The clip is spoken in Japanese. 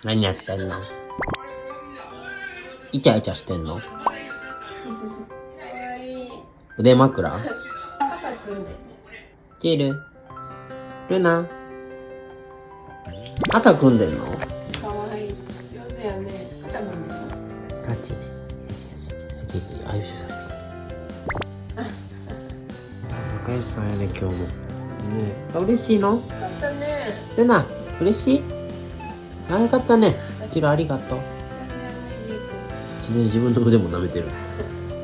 何やってんの？イチャイチャしてんの？腕枕？ジルルナ肩組んでんの？かわいい。上手やね。肩組んでる。タッチね。よしよし。あゆしさせて。仲良しさんやね、今日も。ねえ、嬉しいの？よかったね。ルナ、嬉しい？あ、よかったね。ジルありがとう。自分の腕も舐めてる。